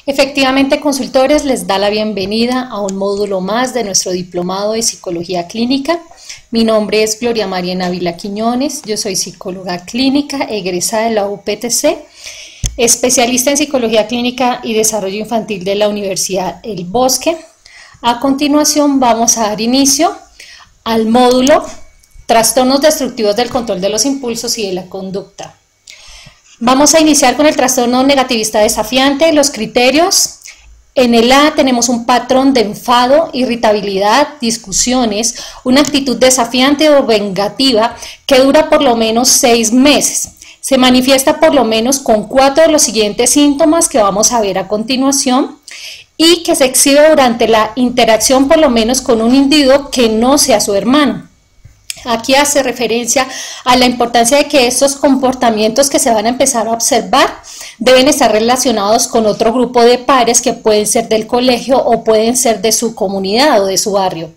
Efectivamente, consultores, les da la bienvenida a un módulo más de nuestro diplomado de Psicología Clínica. Mi nombre es Gloria María Ávila Quiñones, yo soy psicóloga clínica, egresada de la UPTC, especialista en Psicología Clínica y Desarrollo Infantil de la Universidad El Bosque. A continuación vamos a dar inicio al módulo Trastornos destructivos del control de los impulsos y de la conducta. Vamos a iniciar con el trastorno negativista desafiante, los criterios. En el A tenemos un patrón de enfado, irritabilidad, discusiones, una actitud desafiante o vengativa que dura por lo menos 6 meses. Se manifiesta por lo menos con 4 de los siguientes síntomas que vamos a ver a continuación y que se exhibe durante la interacción por lo menos con un individuo que no sea su hermano. Aquí hace referencia a la importancia de que estos comportamientos que se van a empezar a observar deben estar relacionados con otro grupo de pares que pueden ser del colegio o pueden ser de su comunidad o de su barrio.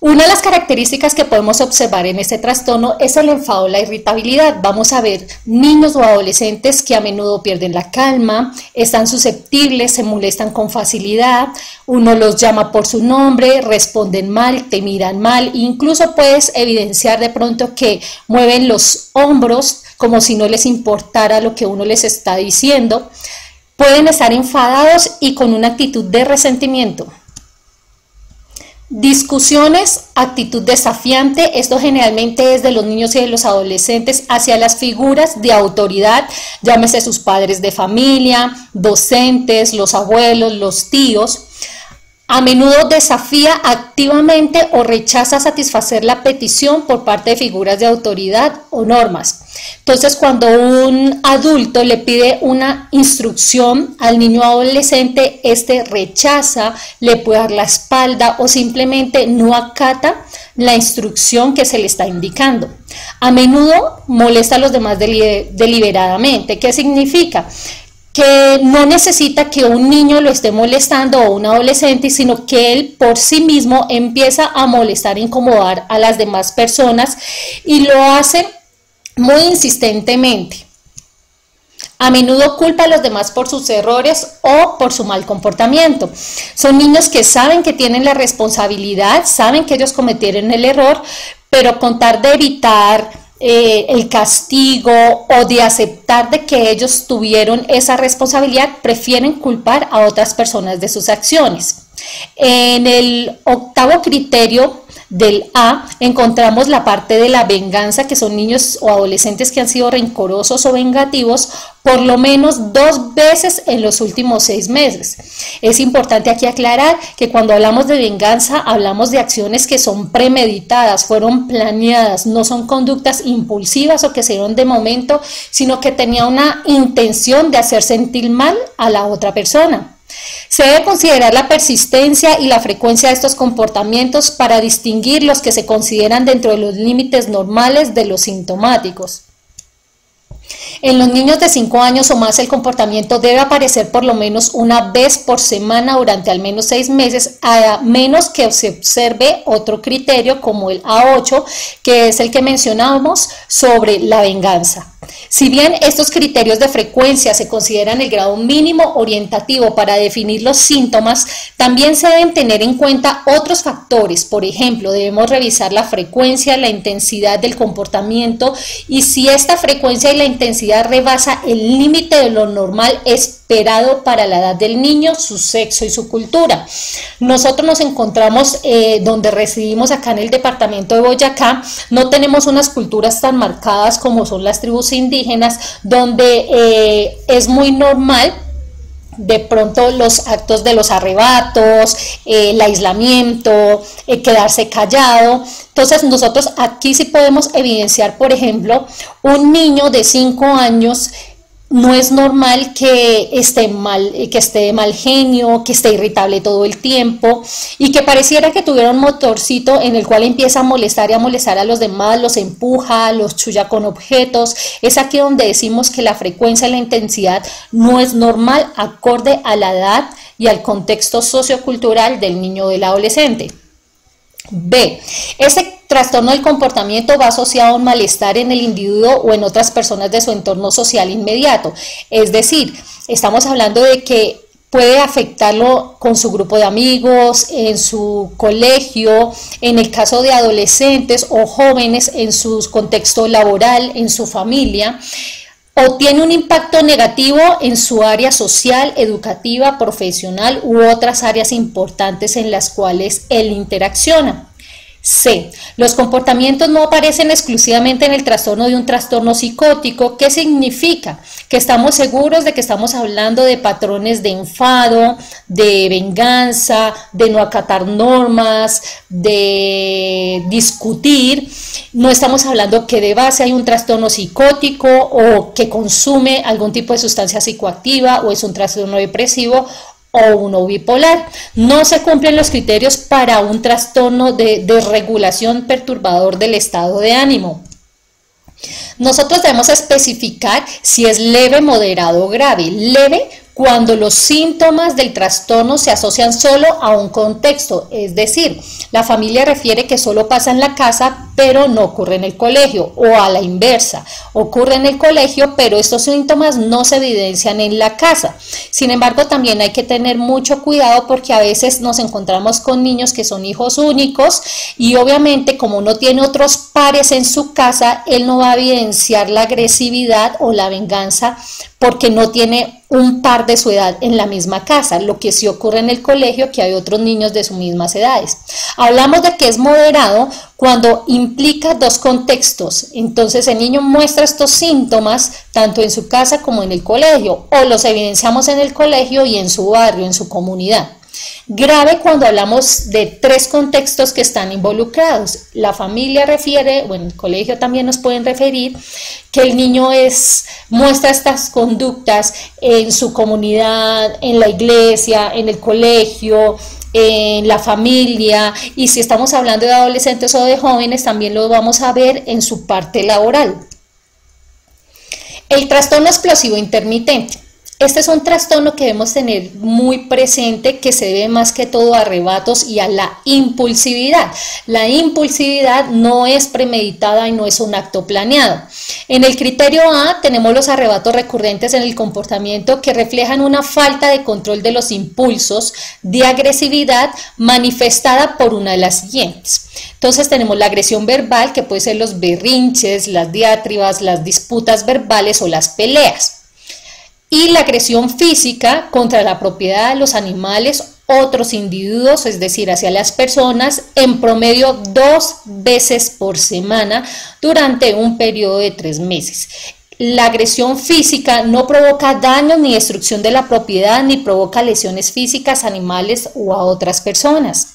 Una de las características que podemos observar en este trastorno es el enfado o la irritabilidad. Vamos a ver niños o adolescentes que a menudo pierden la calma, están susceptibles, se molestan con facilidad, uno los llama por su nombre, responden mal, te miran mal, incluso puedes evidenciar de pronto que mueven los hombros como si no les importara lo que uno les está diciendo. Pueden estar enfadados y con una actitud de resentimiento. Discusiones, actitud desafiante, esto generalmente es de los niños y de los adolescentes hacia las figuras de autoridad, llámese sus padres de familia, docentes, los abuelos, los tíos. A menudo desafía activamente o rechaza satisfacer la petición por parte de figuras de autoridad o normas. Entonces, cuando un adulto le pide una instrucción al niño o adolescente, este rechaza, le puede dar la espalda o simplemente no acata la instrucción que se le está indicando. A menudo molesta a los demás deliberadamente. ¿Qué significa? Que no necesita que un niño lo esté molestando o un adolescente, sino que él por sí mismo empieza a molestar e incomodar a las demás personas y lo hace muy insistentemente. A menudo culpa a los demás por sus errores o por su mal comportamiento. Son niños que saben que tienen la responsabilidad, saben que ellos cometieron el error, pero con tal de evitar el castigo o de aceptar de que ellos tuvieron esa responsabilidad, prefieren culpar a otras personas de sus acciones. En el octavo criterio del A encontramos la parte de la venganza, que son niños o adolescentes que han sido rencorosos o vengativos por lo menos 2 veces en los últimos 6 meses. Es importante aquí aclarar que cuando hablamos de venganza hablamos de acciones que son premeditadas, fueron planeadas, no son conductas impulsivas o que se dieron de momento, sino que tenía una intención de hacer sentir mal a la otra persona. Se debe considerar la persistencia y la frecuencia de estos comportamientos para distinguir los que se consideran dentro de los límites normales de los sintomáticos. En los niños de 5 años o más el comportamiento debe aparecer por lo menos una vez por semana durante al menos 6 meses, a menos que se observe otro criterio como el A8, que es el que mencionamos sobre la venganza. Si bien estos criterios de frecuencia se consideran el grado mínimo orientativo para definir los síntomas, también se deben tener en cuenta otros factores. Por ejemplo, debemos revisar la frecuencia, la intensidad del comportamiento y si esta frecuencia y la intensidad rebasa el límite de lo normal esperado para la edad del niño, su sexo y su cultura. Nosotros nos encontramos donde residimos acá en el departamento de Boyacá, no tenemos unas culturas tan marcadas como son las tribus indígenas, donde es muy normal de pronto los actos de los arrebatos, el aislamiento, quedarse callado. Entonces nosotros aquí sí podemos evidenciar, por ejemplo, un niño de 5 años no es normal que esté de mal genio, que esté irritable todo el tiempo y que pareciera que tuviera un motorcito en el cual empieza a molestar y a molestar a los demás, los empuja, los chulla con objetos. Es aquí donde decimos que la frecuencia y la intensidad no es normal acorde a la edad y al contexto sociocultural del niño o del adolescente. B. Ese trastorno del comportamiento va asociado a un malestar en el individuo o en otras personas de su entorno social inmediato. Es decir, estamos hablando de que puede afectarlo con su grupo de amigos, en su colegio, en el caso de adolescentes o jóvenes, en su contexto laboral, en su familia, o tiene un impacto negativo en su área social, educativa, profesional u otras áreas importantes en las cuales él interacciona. C. Los comportamientos no aparecen exclusivamente en el trastorno de un trastorno psicótico. ¿Qué significa? Que estamos seguros de que estamos hablando de patrones de enfado, de venganza, de no acatar normas, de discutir. No estamos hablando que de base hay un trastorno psicótico o que consume algún tipo de sustancia psicoactiva o es un trastorno depresivo o uno bipolar. No se cumplen los criterios para un trastorno de desregulación perturbador del estado de ánimo. Nosotros debemos especificar si es leve, moderado o grave. Leve cuando los síntomas del trastorno se asocian solo a un contexto, es decir, la familia refiere que solo pasa en la casa pero no ocurre en el colegio, o a la inversa, ocurre en el colegio pero estos síntomas no se evidencian en la casa. Sin embargo, también hay que tener mucho cuidado porque a veces nos encontramos con niños que son hijos únicos y obviamente como no tiene otros pares en su casa, él no va a evidenciar la agresividad o la venganza porque no tiene un par de su edad en la misma casa, lo que sí ocurre en el colegio, que hay otros niños de sus mismas edades. Hablamos de que es moderado cuando implica dos contextos, entonces el niño muestra estos síntomas tanto en su casa como en el colegio, o los evidenciamos en el colegio y en su barrio, en su comunidad. Grave cuando hablamos de tres contextos que están involucrados. La familia refiere, bueno, el colegio también nos pueden referir que el niño muestra estas conductas en su comunidad, en la iglesia, en el colegio, en la familia, y si estamos hablando de adolescentes o de jóvenes también lo vamos a ver en su parte laboral. El trastorno explosivo intermitente. Este es un trastorno que debemos tener muy presente, que se debe más que todo a arrebatos y a la impulsividad. La impulsividad no es premeditada y no es un acto planeado. En el criterio A tenemos los arrebatos recurrentes en el comportamiento que reflejan una falta de control de los impulsos de agresividad manifestada por una de las siguientes. Entonces tenemos la agresión verbal, que puede ser los berrinches, las diatribas, las disputas verbales o las peleas. Y la agresión física contra la propiedad de los animales, otros individuos, es decir, hacia las personas, en promedio 2 veces por semana durante un periodo de 3 meses. La agresión física no provoca daños ni destrucción de la propiedad, ni provoca lesiones físicas a animales o a otras personas.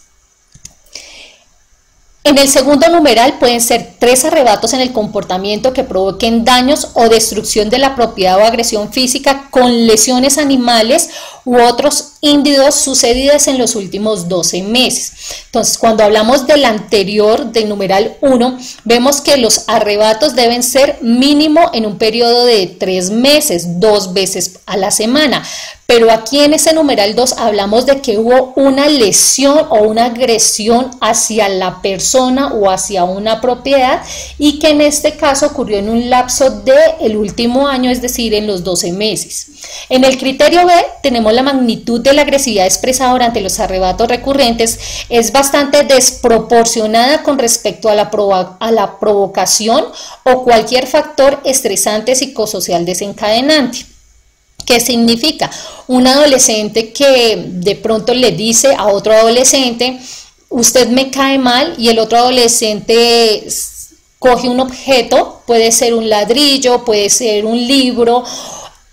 En el segundo numeral pueden ser 3 arrebatos en el comportamiento que provoquen daños o destrucción de la propiedad o agresión física con lesiones animales u otros individuos sucedidas en los últimos 12 meses. Entonces, cuando hablamos del anterior, del numeral 1, vemos que los arrebatos deben ser mínimo en un periodo de 3 meses, 2 veces a la semana. Pero aquí en ese numeral 2 hablamos de que hubo una lesión o una agresión hacia la persona o hacia una propiedad y que en este caso ocurrió en un lapso del último año, es decir, en los 12 meses. En el criterio B tenemos la magnitud de la agresividad expresada durante los arrebatos recurrentes es bastante desproporcionada con respecto a la provocación o cualquier factor estresante psicosocial desencadenante. ¿Qué significa? Un adolescente que de pronto le dice a otro adolescente, usted me cae mal, y el otro adolescente coge un objeto, puede ser un ladrillo, puede ser un libro,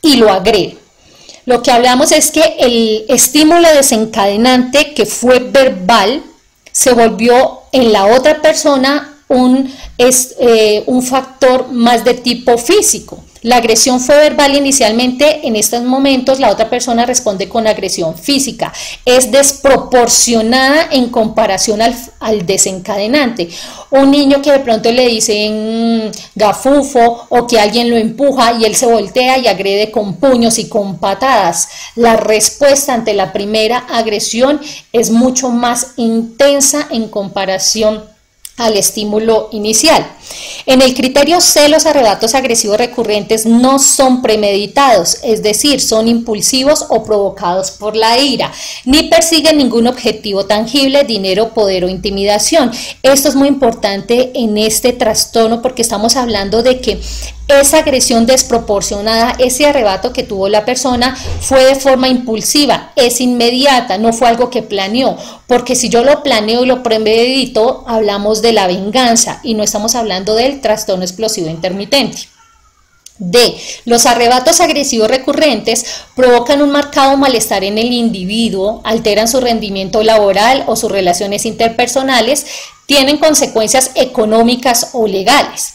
y lo agrede. Lo que hablamos es que el estímulo desencadenante, que fue verbal, se volvió en la otra persona un factor más de tipo físico. La agresión fue verbal inicialmente, en estos momentos la otra persona responde con agresión física. Es desproporcionada en comparación al desencadenante. Un niño que de pronto le dicen gafufo o que alguien lo empuja y él se voltea y agrede con puños y con patadas. La respuesta ante la primera agresión es mucho más intensa en comparación al estímulo inicial. En el criterio C, los arrebatos agresivos recurrentes no son premeditados, es decir, son impulsivos o provocados por la ira, ni persiguen ningún objetivo tangible, dinero, poder o intimidación. Esto es muy importante en este trastorno porque estamos hablando de que esa agresión desproporcionada, ese arrebato que tuvo la persona fue de forma impulsiva, es inmediata, no fue algo que planeó, porque si yo lo planeo y lo premedito, hablamos de la venganza y no estamos hablando del trastorno explosivo intermitente. D. Los arrebatos agresivos recurrentes provocan un marcado malestar en el individuo, alteran su rendimiento laboral o sus relaciones interpersonales, tienen consecuencias económicas o legales.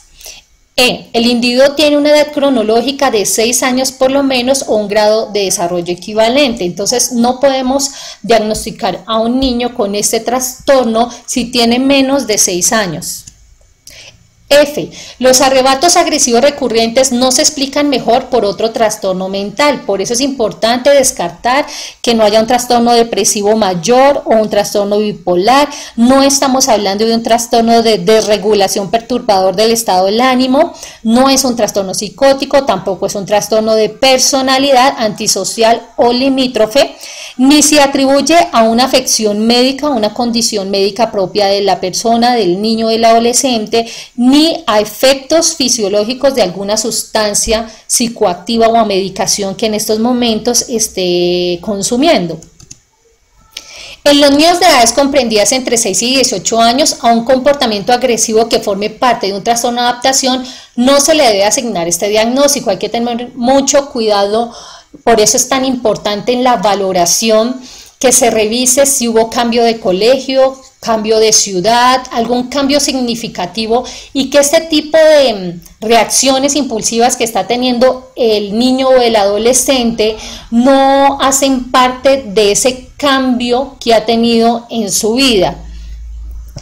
El individuo tiene una edad cronológica de 6 años por lo menos o un grado de desarrollo equivalente. Entonces no podemos diagnosticar a un niño con este trastorno si tiene menos de 6 años. F. Los arrebatos agresivos recurrentes no se explican mejor por otro trastorno mental. Por eso es importante descartar que no haya un trastorno depresivo mayor o un trastorno bipolar. No estamos hablando de un trastorno de desregulación perturbador del estado del ánimo. No es un trastorno psicótico, tampoco es un trastorno de personalidad antisocial o limítrofe, ni se atribuye a una afección médica, una condición médica propia de la persona, del niño o del adolescente, ni a efectos fisiológicos de alguna sustancia psicoactiva o a medicación que en estos momentos esté consumiendo. En los niños de edades comprendidas entre 6 y 18 años, a un comportamiento agresivo que forme parte de un trastorno de adaptación no se le debe asignar este diagnóstico. Hay que tener mucho cuidado, por eso es tan importante en la valoración que se revise si hubo cambio de colegio, cambio de ciudad, algún cambio significativo y que este tipo de reacciones impulsivas que está teniendo el niño o el adolescente no hacen parte de ese cambio que ha tenido en su vida.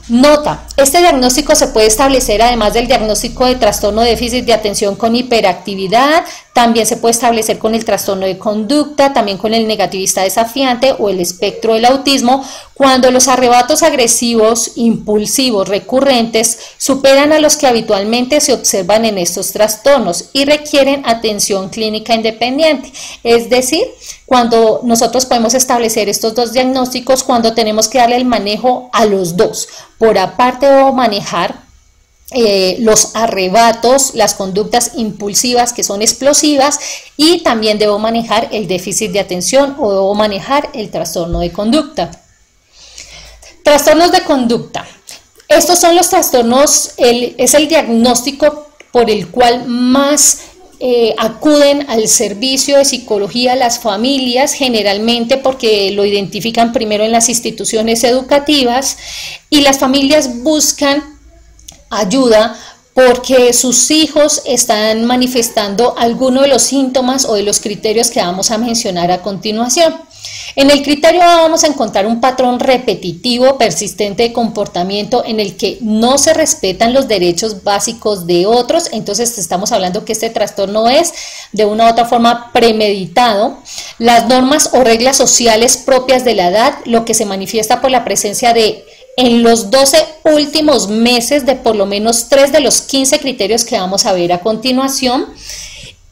Nota, este diagnóstico se puede establecer además del diagnóstico de trastorno de déficit de atención con hiperactividad, también se puede establecer con el trastorno de conducta, también con el negativista desafiante o el espectro del autismo, cuando los arrebatos agresivos, impulsivos, recurrentes superan a los que habitualmente se observan en estos trastornos y requieren atención clínica independiente. Es decir, cuando nosotros podemos establecer estos dos diagnósticos, cuando tenemos que darle el manejo a los dos. Por aparte debo manejar los arrebatos, las conductas impulsivas que son explosivas y también debo manejar el déficit de atención o debo manejar el trastorno de conducta. Trastornos de conducta. Estos son los trastornos, es el diagnóstico por el cual más acuden al servicio de psicología las familias, generalmente porque lo identifican primero en las instituciones educativas y las familias buscan ayuda porque sus hijos están manifestando alguno de los síntomas o de los criterios que vamos a mencionar a continuación. En el criterio A vamos a encontrar un patrón repetitivo, persistente de comportamiento en el que no se respetan los derechos básicos de otros, entonces estamos hablando que este trastorno es de una u otra forma premeditado. Las normas o reglas sociales propias de la edad, lo que se manifiesta por la presencia de en los 12 últimos meses de por lo menos 3 de los 15 criterios que vamos a ver a continuación,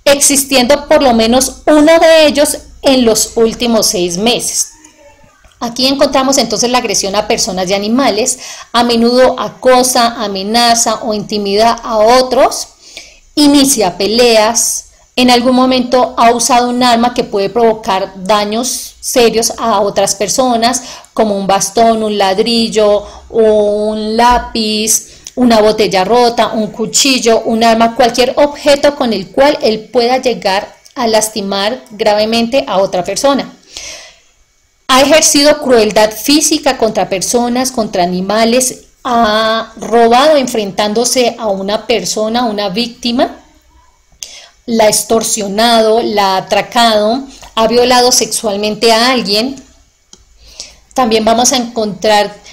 existiendo por lo menos uno de ellos en los últimos 6 meses. Aquí encontramos entonces la agresión a personas y animales, a menudo acosa, amenaza o intimida a otros, inicia peleas, en algún momento ha usado un arma que puede provocar daños serios a otras personas, como un bastón, un ladrillo, un lápiz, una botella rota, un cuchillo, un arma, cualquier objeto con el cual él pueda llegar a lastimar gravemente a otra persona. Ha ejercido crueldad física contra personas, contra animales, ha robado enfrentándose a una persona, a una víctima, la ha extorsionado, la ha atracado, ha violado sexualmente a alguien. También vamos a encontrar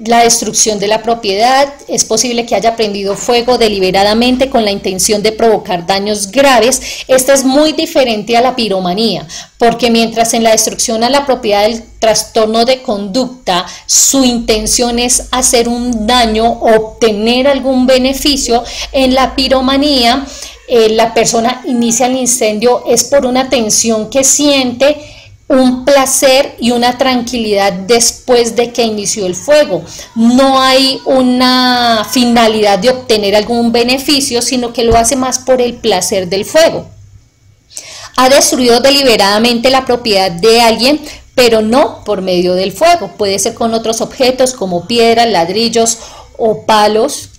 la destrucción de la propiedad. Es posible que haya prendido fuego deliberadamente con la intención de provocar daños graves. Esta es muy diferente a la piromanía, porque mientras en la destrucción a la propiedad del trastorno de conducta, su intención es hacer un daño o obtener algún beneficio, en la piromanía la persona inicia el incendio es por una tensión que siente, un placer y una tranquilidad después de que inició el fuego. No hay una finalidad de obtener algún beneficio, sino que lo hace más por el placer del fuego. Ha destruido deliberadamente la propiedad de alguien, pero no por medio del fuego. Puede ser con otros objetos como piedras, ladrillos o palos.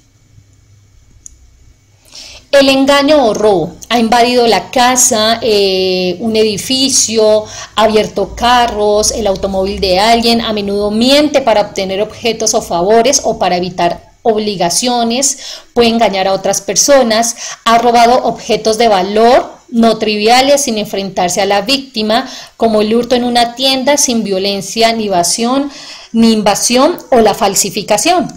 El engaño o robo. Ha invadido la casa, un edificio, ha abierto carros, el automóvil de alguien. A menudo miente para obtener objetos o favores o para evitar obligaciones. Puede engañar a otras personas. Ha robado objetos de valor no triviales sin enfrentarse a la víctima, como el hurto en una tienda sin violencia ni invasión o la falsificación.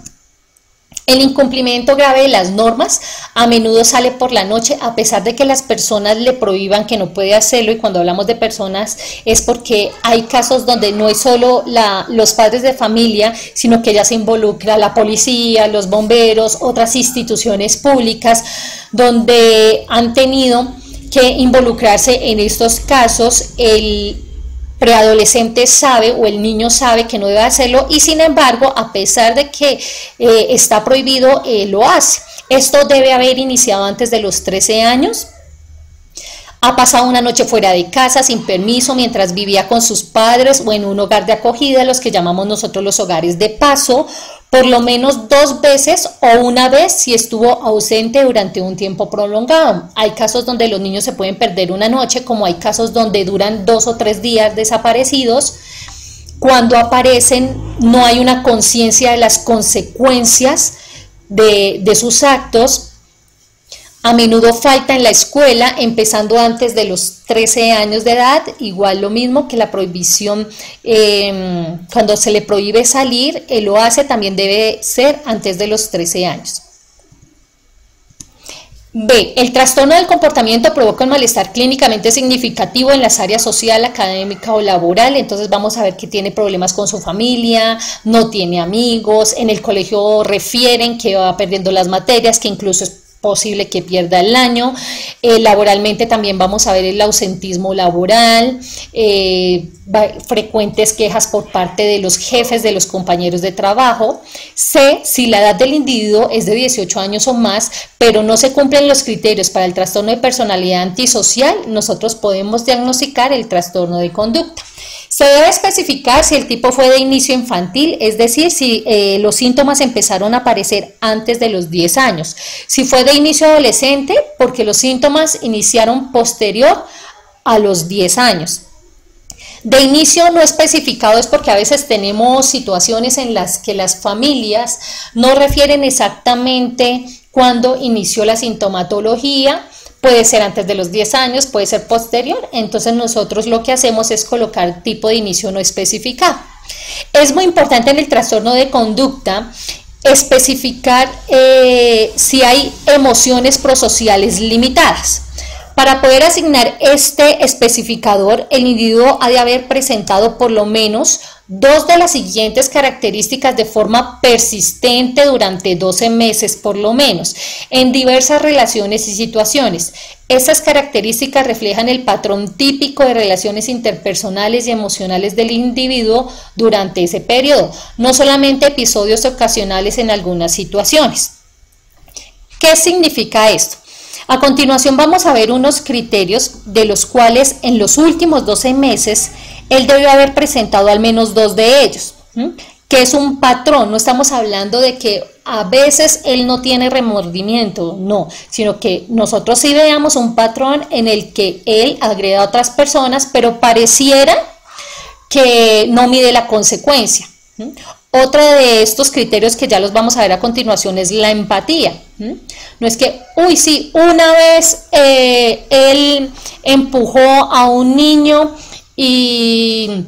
El incumplimiento grave de las normas a menudo sale por la noche, a pesar de que las personas le prohíban que no puede hacerlo. Y cuando hablamos de personas es porque hay casos donde no es solo los padres de familia, sino que ya se involucra la policía, los bomberos, otras instituciones públicas, donde han tenido que involucrarse en estos casos. El preadolescente sabe o el niño sabe que no debe hacerlo y sin embargo, a pesar de que está prohibido, lo hace. Esto debe haber iniciado antes de los 13 años. Ha pasado una noche fuera de casa sin permiso mientras vivía con sus padres o en un hogar de acogida, los que llamamos nosotros los hogares de paso, por lo menos 2 veces o una vez si estuvo ausente durante un tiempo prolongado. Hay casos donde los niños se pueden perder una noche, como hay casos donde duran 2 o 3 días desaparecidos. Cuando aparecen no hay una conciencia de las consecuencias de sus actos. A menudo falta en la escuela, empezando antes de los 13 años de edad, igual lo mismo que la prohibición, cuando se le prohíbe salir, él lo hace, también debe ser antes de los 13 años. B. El trastorno del comportamiento provoca un malestar clínicamente significativo en las áreas social, académica o laboral. Entonces vamos a ver que tiene problemas con su familia, no tiene amigos, en el colegio refieren que va perdiendo las materias, que incluso es posible que pierda el año. Laboralmente también vamos a ver el ausentismo laboral, frecuentes quejas por parte de los jefes, de los compañeros de trabajo. C, si la edad del individuo es de 18 años o más, pero no se cumplen los criterios para el trastorno de personalidad antisocial, nosotros podemos diagnosticar el trastorno de conducta. Se debe especificar si el tipo fue de inicio infantil, es decir, si los síntomas empezaron a aparecer antes de los 10 años. Si fue de inicio adolescente, porque los síntomas iniciaron posterior a los 10 años. De inicio no especificado es porque a veces tenemos situaciones en las que las familias no refieren exactamente cuándo inició la sintomatología. Puede ser antes de los 10 años, puede ser posterior. Entonces nosotros lo que hacemos es colocar tipo de inicio no especificado. Es muy importante en el trastorno de conducta especificar si hay emociones prosociales limitadas. Para poder asignar este especificador, el individuo ha de haber presentado por lo menos 2 de las siguientes características de forma persistente durante 12 meses por lo menos, en diversas relaciones y situaciones. Estas características reflejan el patrón típico de relaciones interpersonales y emocionales del individuo durante ese periodo, no solamente episodios ocasionales en algunas situaciones. ¿Qué significa esto? A continuación vamos a ver unos criterios de los cuales en los últimos 12 meses él debió haber presentado al menos 2 de ellos, que es un patrón. No estamos hablando de que a veces él no tiene remordimiento, no, sino que nosotros sí veamos un patrón en el que él agreda a otras personas, pero pareciera que no mide la consecuencia. Otro de estos criterios que ya los vamos a ver a continuación es la empatía. No es que, uy, sí, una vez él empujó a un niño y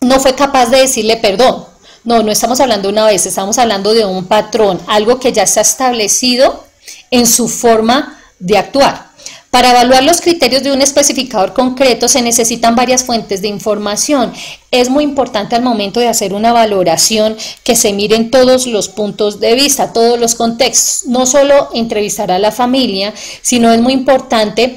no fue capaz de decirle perdón. No, no estamos hablando de una vez, estamos hablando de un patrón, algo que ya está establecido en su forma de actuar. Para evaluar los criterios de un especificador concreto se necesitan varias fuentes de información. Es muy importante al momento de hacer una valoración que se miren todos los puntos de vista, todos los contextos. No solo entrevistar a la familia, sino es muy importante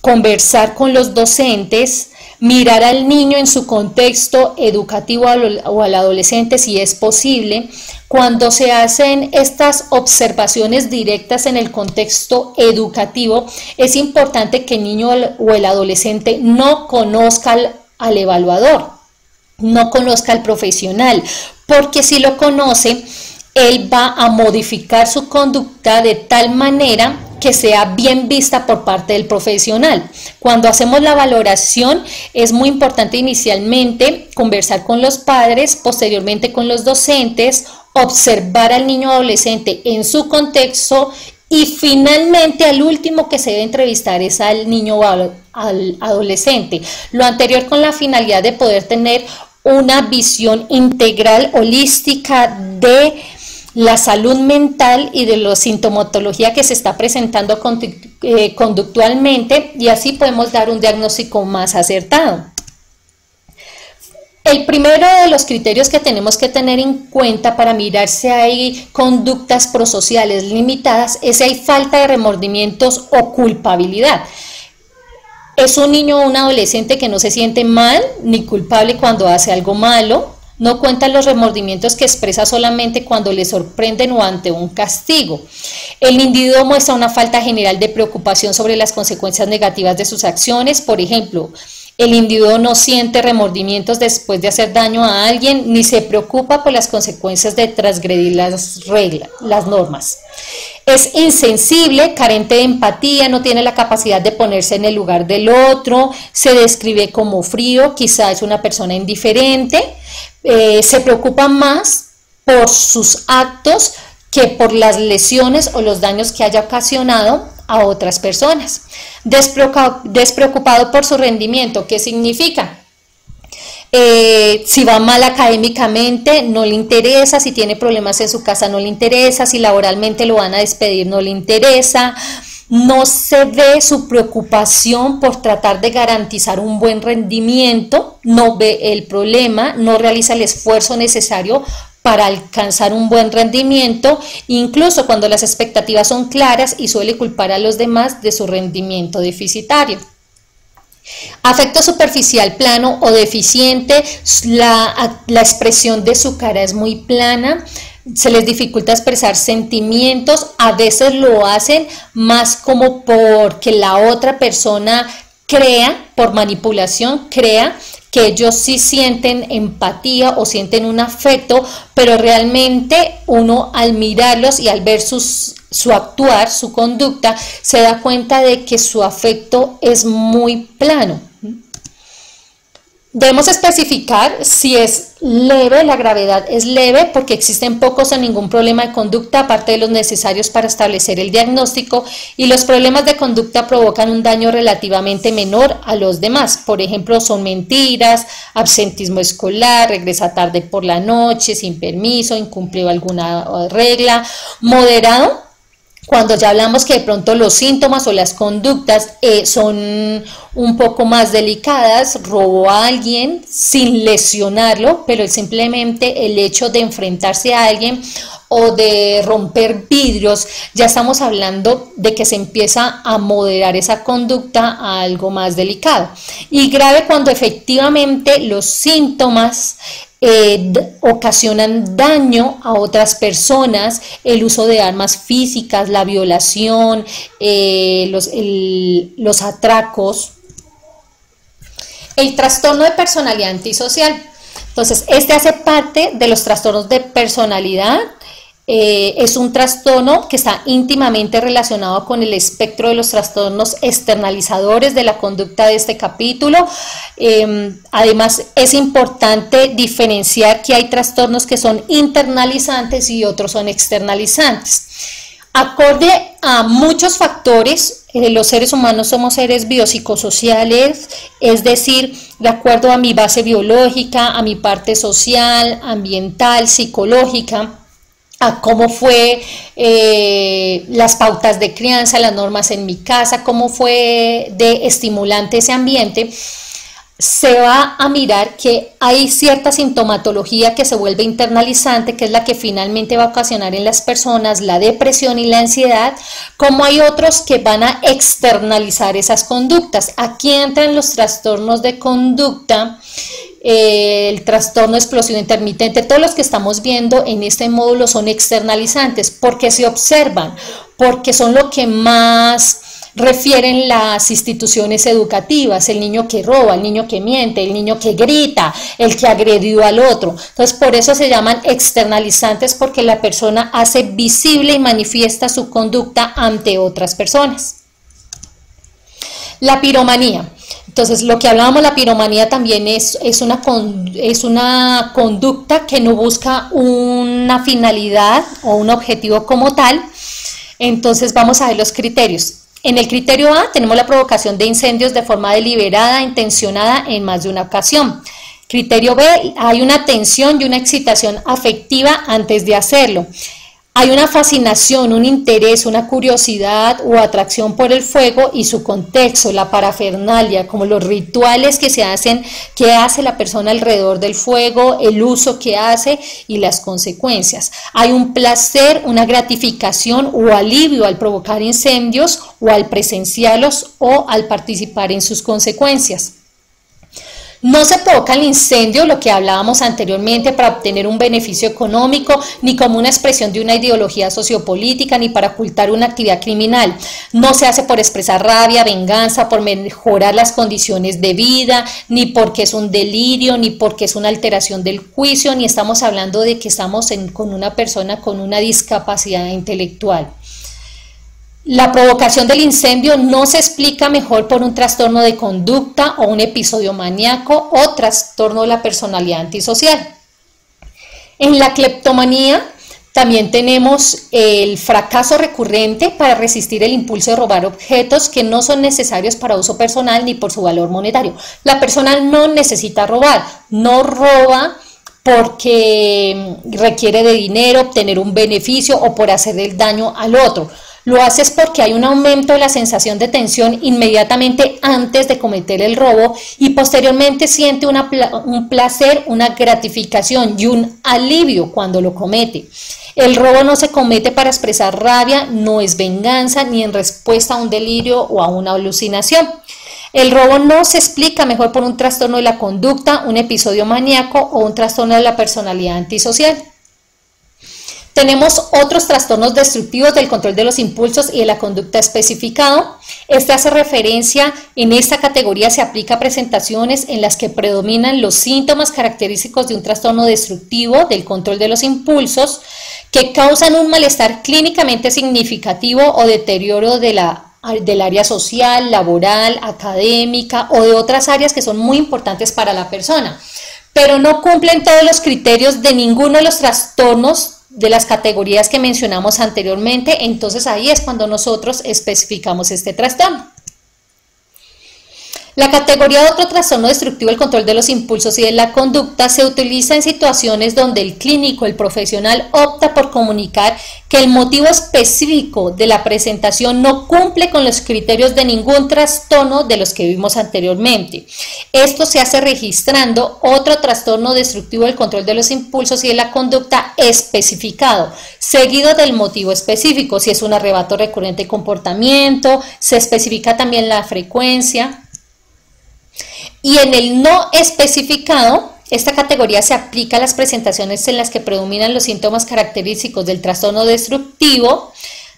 conversar con los docentes, mirar al niño en su contexto educativo o al adolescente si es posible. Cuando se hacen estas observaciones directas en el contexto educativo, es importante que el niño o el adolescente no conozca al evaluador, no conozca al profesional, porque si lo conoce, él va a modificar su conducta de tal manera que sea bien vista por parte del profesional. Cuando hacemos la valoración es muy importante inicialmente conversar con los padres, posteriormente con los docentes, observar al niño o adolescente en su contexto y finalmente al último que se debe entrevistar es al niño o al adolescente. Lo anterior con la finalidad de poder tener una visión integral, holística de la salud mental y de la sintomatología que se está presentando conductualmente, y así podemos dar un diagnóstico más acertado. El primero de los criterios que tenemos que tener en cuenta para mirar si hay conductas prosociales limitadas es si hay falta de remordimientos o culpabilidad. Es un niño o un adolescente que no se siente mal ni culpable cuando hace algo malo. No cuenta los remordimientos que expresa solamente cuando le sorprenden o ante un castigo. El individuo muestra una falta general de preocupación sobre las consecuencias negativas de sus acciones. Por ejemplo, el individuo no siente remordimientos después de hacer daño a alguien, ni se preocupa por las consecuencias de transgredir las reglas, las normas. Es insensible, carente de empatía, no tiene la capacidad de ponerse en el lugar del otro, se describe como frío, quizá es una persona indiferente, se preocupa más por sus actos que por las lesiones o los daños que haya ocasionado a otras personas. Despreocupado por su rendimiento, ¿qué significa? Si va mal académicamente, no le interesa, si tiene problemas en su casa, no le interesa, si laboralmente lo van a despedir, no le interesa. No se ve su preocupación por tratar de garantizar un buen rendimiento, no ve el problema, no realiza el esfuerzo necesario para alcanzar un buen rendimiento, incluso cuando las expectativas son claras, y suele culpar a los demás de su rendimiento deficitario. Afecto superficial plano o deficiente, la expresión de su cara es muy plana, se les dificulta expresar sentimientos, a veces lo hacen más como porque la otra persona crea, por manipulación, crea que ellos sí sienten empatía o sienten un afecto, pero realmente uno al mirarlos y al ver su actuar, su conducta, se da cuenta de que su afecto es muy plano. Debemos especificar si es leve, la gravedad es leve porque existen pocos o ningún problema de conducta aparte de los necesarios para establecer el diagnóstico, y los problemas de conducta provocan un daño relativamente menor a los demás. Por ejemplo, son mentiras, absentismo escolar, regresa tarde por la noche, sin permiso, incumplió alguna regla. Moderado, cuando ya hablamos que de pronto los síntomas o las conductas son un poco más delicadas, robó a alguien sin lesionarlo, pero simplemente el hecho de enfrentarse a alguien o de romper vidrios, ya estamos hablando de que se empieza a moderar esa conducta a algo más delicado. Y grave cuando efectivamente los síntomas ocasionan daño a otras personas, el uso de armas físicas, la violación, los atracos. El trastorno de personalidad antisocial. Entonces, este hace parte de los trastornos de personalidad Es un trastorno que está íntimamente relacionado con el espectro de los trastornos externalizadores de la conducta de este capítulo. Además, es importante diferenciar que hay trastornos que son internalizantes y otros son externalizantes. Acorde a muchos factores, los seres humanos somos seres biopsicosociales, es decir, de acuerdo a mi base biológica, a mi parte social, ambiental, psicológica, a cómo fue las pautas de crianza, las normas en mi casa, cómo fue de estimulante ese ambiente, se va a mirar que hay cierta sintomatología que se vuelve internalizante, que es la que finalmente va a ocasionar en las personas la depresión y la ansiedad, como hay otros que van a externalizar esas conductas. Aquí entran los trastornos de conducta, el trastorno explosivo intermitente, todos los que estamos viendo en este módulo son externalizantes, porque se observan, porque son lo que más refieren las instituciones educativas, el niño que roba, el niño que miente, el niño que grita, el que agredió al otro. Entonces, por eso se llaman externalizantes, porque la persona hace visible y manifiesta su conducta ante otras personas. La piromanía. Entonces, lo que hablábamos, la piromanía también es una conducta que no busca una finalidad o un objetivo como tal. Entonces, vamos a ver los criterios. En el criterio A tenemos la provocación de incendios de forma deliberada, intencionada en más de una ocasión. Criterio B, hay una tensión y una excitación afectiva antes de hacerlo. Hay una fascinación, un interés, una curiosidad o atracción por el fuego y su contexto, la parafernalia, como los rituales que hace la persona alrededor del fuego, el uso que hace y las consecuencias. Hay un placer, una gratificación o alivio al provocar incendios o al presenciarlos o al participar en sus consecuencias. No se provoca el incendio, lo que hablábamos anteriormente, para obtener un beneficio económico, ni como una expresión de una ideología sociopolítica, ni para ocultar una actividad criminal. No se hace por expresar rabia, venganza, por mejorar las condiciones de vida, ni porque es un delirio, ni porque es una alteración del juicio, ni estamos hablando de que estamos con una persona con una discapacidad intelectual. La provocación del incendio no se explica mejor por un trastorno de conducta o un episodio maníaco o trastorno de la personalidad antisocial. En la cleptomanía también tenemos el fracaso recurrente para resistir el impulso de robar objetos que no son necesarios para uso personal ni por su valor monetario. La persona no necesita robar, no roba porque requiere de dinero, obtener un beneficio o por hacer el daño al otro. Lo hace es porque hay un aumento de la sensación de tensión inmediatamente antes de cometer el robo y posteriormente siente un placer, una gratificación y un alivio cuando lo comete. El robo no se comete para expresar rabia, no es venganza ni en respuesta a un delirio o a una alucinación. El robo no se explica mejor por un trastorno de la conducta, un episodio maníaco o un trastorno de la personalidad antisocial. Tenemos otros trastornos destructivos del control de los impulsos y de la conducta especificado. Este hace referencia, en esta categoría se aplica a presentaciones en las que predominan los síntomas característicos de un trastorno destructivo del control de los impulsos que causan un malestar clínicamente significativo o deterioro del área social, laboral, académica o de otras áreas que son muy importantes para la persona, pero no cumplen todos los criterios de ninguno de los trastornos de las categorías que mencionamos anteriormente. Entonces ahí es cuando nosotros especificamos este trastorno. La categoría de otro trastorno destructivo del control de los impulsos y de la conducta se utiliza en situaciones donde el clínico, el profesional, opta por comunicar que el motivo específico de la presentación no cumple con los criterios de ningún trastorno de los que vimos anteriormente. Esto se hace registrando otro trastorno destructivo del control de los impulsos y de la conducta especificado, seguido del motivo específico. Si es un arrebato recurrente de comportamiento, se especifica también la frecuencia. Y en el no especificado, esta categoría se aplica a las presentaciones en las que predominan los síntomas característicos del trastorno destructivo,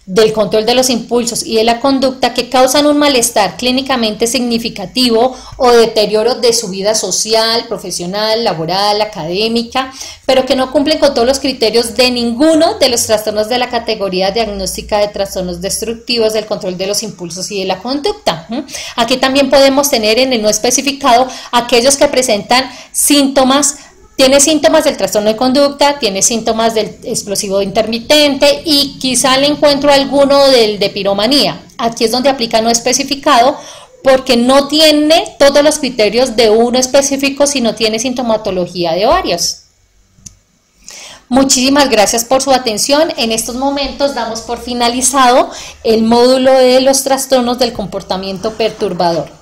del control de los impulsos y de la conducta que causan un malestar clínicamente significativo o deterioro de su vida social, profesional, laboral, académica, pero que no cumplen con todos los criterios de ninguno de los trastornos de la categoría diagnóstica de trastornos destructivos del control de los impulsos y de la conducta. Aquí también podemos tener en el no especificado aquellos que presentan síntomas. Tiene síntomas del trastorno de conducta, tiene síntomas del explosivo intermitente y quizá le encuentro alguno del de piromanía. Aquí es donde aplica no especificado porque no tiene todos los criterios de uno específico, sino tiene sintomatología de varios. Muchísimas gracias por su atención. En estos momentos damos por finalizado el módulo de los trastornos del comportamiento perturbador.